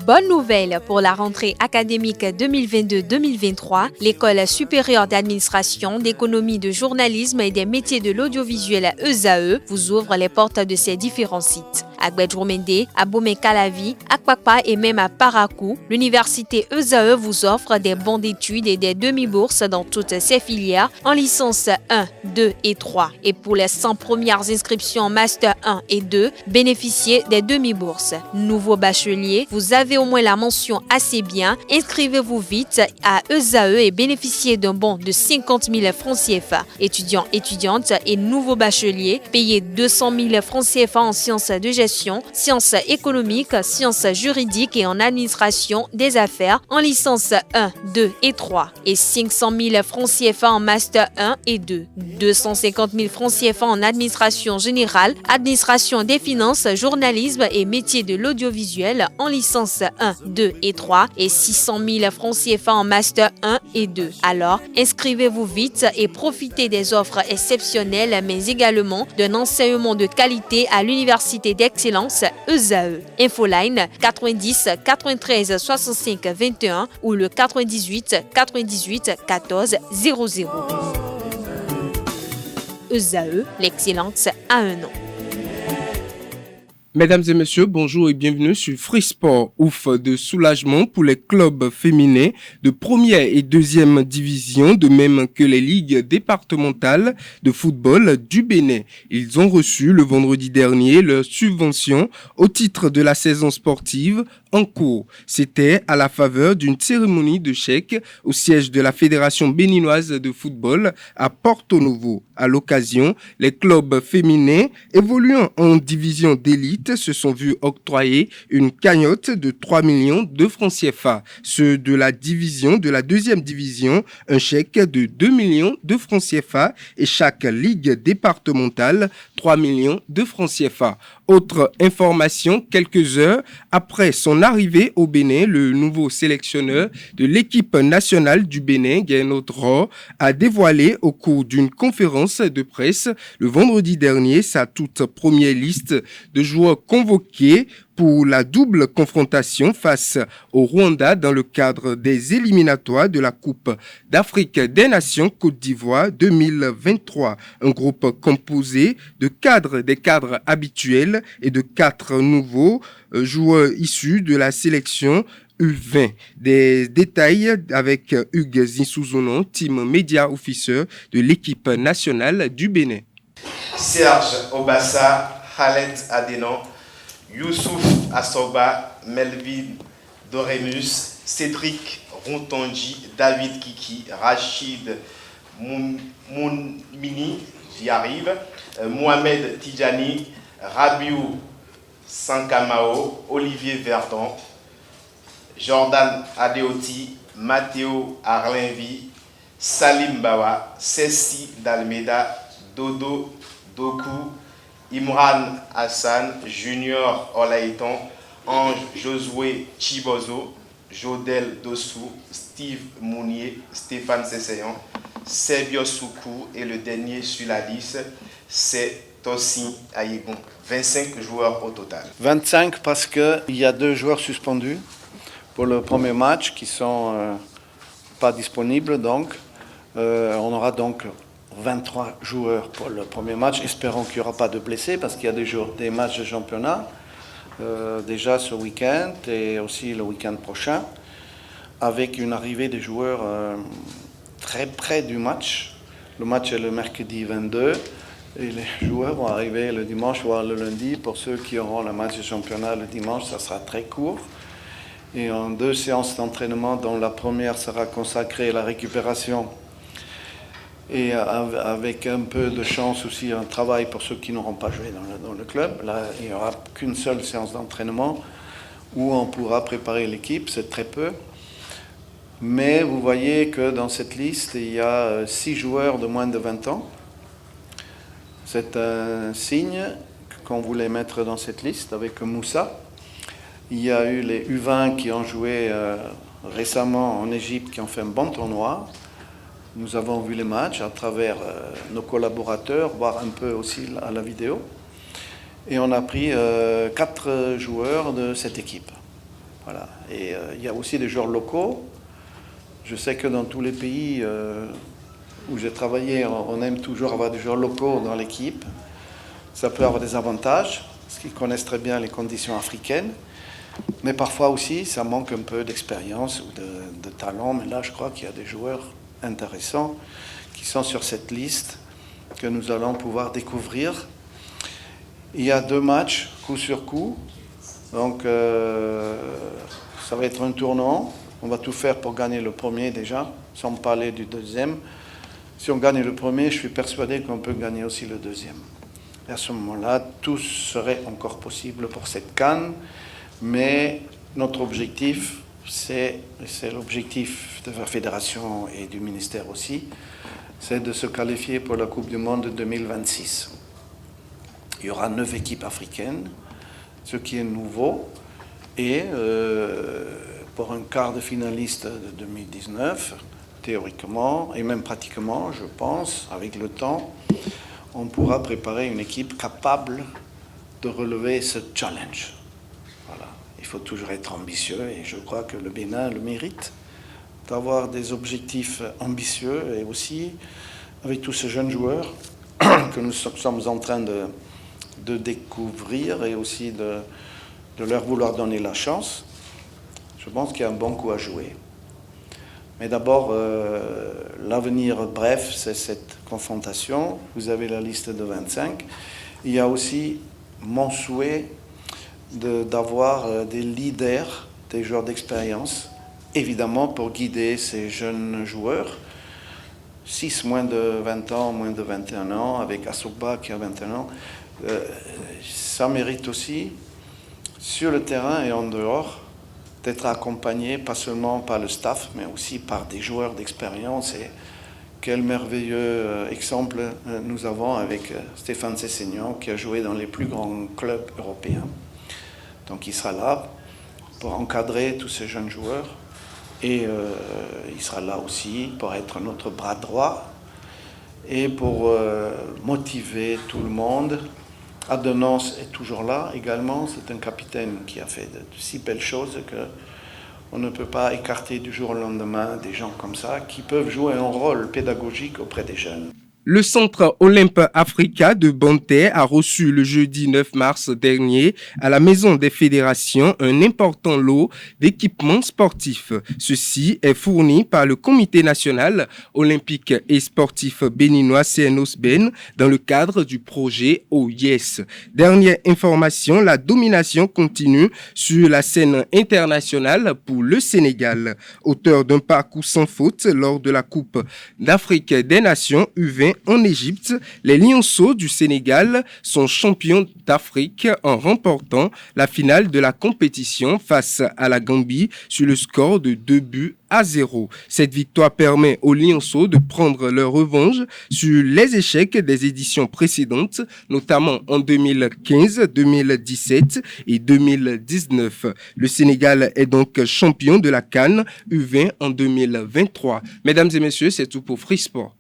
Bonne nouvelle pour la rentrée académique 2022-2023, l'École supérieure d'administration, d'économie, de journalisme et des métiers de l'audiovisuel ESAE vous ouvre les portes de ses différents sites. À Gbedjourmende, à Bomé-Calavi, à Kwakpa et même à Parakou, l'université ESAE vous offre des bons d'études et des demi-bourses dans toutes ses filières en licence 1, 2 et 3. Et pour les 100 premières inscriptions en master 1 et 2, bénéficiez des demi-bourses. Nouveau bachelier, vous avez au moins la mention assez bien, inscrivez-vous vite à ESAE et bénéficiez d'un bon de 50 000 francs CFA. Étudiants, étudiantes et nouveaux bacheliers, payez 200 000 francs CFA en sciences de gestion, sciences économiques, sciences juridiques et en administration des affaires en licence 1, 2 et 3 et 500 000 francs CFA en master 1 et 2, 250 000 francs CFA en administration générale, administration des finances, journalisme et métiers de l'audiovisuel en licence 1, 2 et 3 et 600 000 francs CFA en master 1 et 2. Alors, inscrivez-vous vite et profitez des offres exceptionnelles mais également d'un enseignement de qualité à l'université d'excellence ESAE. Infoline 90 93 65 21 ou le 98 98 14 00. ESAE, l'excellence à un nom. Mesdames et messieurs, bonjour et bienvenue sur Free Sport, ouf de soulagement pour les clubs féminins de première et deuxième division, de même que les ligues départementales de football du Bénin. Ils ont reçu le vendredi dernier leur subvention au titre de la saison sportive en cours. C'était à la faveur d'une cérémonie de chèque au siège de la Fédération béninoise de football à Porto Novo. À l'occasion, les clubs féminins évoluant en division d'élite se sont vus octroyer une cagnotte de 3 millions de francs CFA. Ceux de la deuxième division, un chèque de 2 millions de francs CFA et chaque ligue départementale, 3 millions de francs CFA. Autre information, quelques heures après son arrivée au Bénin, le nouveau sélectionneur de l'équipe nationale du Bénin, Gernot Rohr, a dévoilé au cours d'une conférence de presse le vendredi dernier sa toute première liste de joueurs convoqués pour la double confrontation face au Rwanda dans le cadre des éliminatoires de la Coupe d'Afrique des Nations Côte d'Ivoire 2023. Un groupe composé des cadres habituels et de 4 nouveaux joueurs issus de la sélection U20. Des détails avec Hugues Zinsouzonon, team media officer de l'équipe nationale du Bénin. Serge Obassa, Khaled Adenon, Youssouf Assoba, Melvin Doremus, Cédric Rontonji, David Kiki, Rachid Mounmini, j'y arrive, Mohamed Tidjani, Rabiou Sankamao, Olivier Verdon, Jordan Adeoti, Matteo Arlenvi, Salim Bawa, Ceci Dalmeda, Dodo Doku, Imran Hassan, Junior Olaïton, Ange Josué Chibozo, Jodel Dossou, Steve Mounier, Stéphane Sessayan, Sebio Soukou et le dernier sur la liste, c'est Tossi Aïgon. 25 joueurs au total. 25 parce qu'il y a 2 joueurs suspendus pour le premier match qui ne sont pas disponibles. Donc, on aura donc 23 joueurs pour le premier match. Espérons qu'il n'y aura pas de blessés parce qu'il y a des matchs de championnat déjà ce week-end et aussi le week-end prochain avec une arrivée des joueurs très près du match. Le match est le mercredi 22 et les joueurs vont arriver le dimanche voire le lundi. Pour ceux qui auront le match de championnat le dimanche, ça sera très court. Et en 2 séances d'entraînement dont la première sera consacrée à la récupération et avec un peu de chance aussi un travail pour ceux qui n'auront pas joué dans le club. Là, il n'y aura qu'une seule séance d'entraînement où on pourra préparer l'équipe, c'est très peu. Mais vous voyez que dans cette liste, il y a 6 joueurs de moins de 20 ans. C'est un signe qu'on voulait mettre dans cette liste avec Moussa. Il y a eu les U20 qui ont joué récemment en Égypte, qui ont fait un bon tournoi. Nous avons vu les matchs à travers nos collaborateurs, voire un peu aussi à la vidéo. Et on a pris 4 joueurs de cette équipe. Voilà. Et il y a aussi des joueurs locaux. Je sais que dans tous les pays où j'ai travaillé, on aime toujours avoir des joueurs locaux dans l'équipe. Ça peut avoir des avantages, parce qu'ils connaissent très bien les conditions africaines. Mais parfois aussi, ça manque un peu d'expérience ou de talent. Mais là, je crois qu'il y a des joueurs intéressants qui sont sur cette liste que nous allons pouvoir découvrir. Il y a 2 matchs, coup sur coup. Donc, ça va être un tournant. On va tout faire pour gagner le premier déjà, sans parler du deuxième. Si on gagne le premier, je suis persuadé qu'on peut gagner aussi le deuxième. Et à ce moment-là, tout serait encore possible pour cette CAN. Mais notre objectif, c'est l'objectif de la fédération et du ministère aussi, c'est de se qualifier pour la Coupe du Monde 2026. Il y aura 9 équipes africaines, ce qui est nouveau. Et pour un quart de finaliste de 2019, théoriquement, et même pratiquement, je pense, avec le temps, on pourra préparer une équipe capable de relever ce challenge. Voilà. Il faut toujours être ambitieux et je crois que le Bénin le mérite d'avoir des objectifs ambitieux et aussi avec tous ces jeunes joueurs que nous sommes en train de découvrir et aussi de leur vouloir donner la chance. Je pense qu'il y a un bon coup à jouer. Mais d'abord, l'avenir bref, c'est cette confrontation. Vous avez la liste de 25. Il y a aussi mon souhait d'avoir des leaders, des joueurs d'expérience, évidemment pour guider ces jeunes joueurs. 6 moins de 20 ans, moins de 21 ans, avec Assoba qui a 21 ans. Ça mérite aussi, sur le terrain et en dehors, d'être accompagné, pas seulement par le staff, mais aussi par des joueurs d'expérience. Et quel merveilleux exemple nous avons avec Stéphane Sessegnon, qui a joué dans les plus grands clubs européens. Donc il sera là pour encadrer tous ces jeunes joueurs. Et il sera là aussi pour être notre bras droit et pour motiver tout le monde. Adenance est toujours là également. C'est un capitaine qui a fait de si belles choses qu'on ne peut pas écarter du jour au lendemain des gens comme ça qui peuvent jouer un rôle pédagogique auprès des jeunes. Le Centre Olympe Africa de Bonté a reçu le jeudi 9 mars dernier à la Maison des Fédérations un important lot d'équipements sportifs. Ceci est fourni par le Comité national olympique et sportif béninois CNOSBEN dans le cadre du projet OYES. Dernière information, la domination continue sur la scène internationale pour le Sénégal. Auteur d'un parcours sans faute lors de la Coupe d'Afrique des Nations U20 en Égypte, les Lionceaux du Sénégal sont champions d'Afrique en remportant la finale de la compétition face à la Gambie sur le score de 2-0. Cette victoire permet aux Lionceaux de prendre leur revanche sur les échecs des éditions précédentes, notamment en 2015, 2017 et 2019. Le Sénégal est donc champion de la CAN U20 en 2023. Mesdames et messieurs, c'est tout pour Free Sport.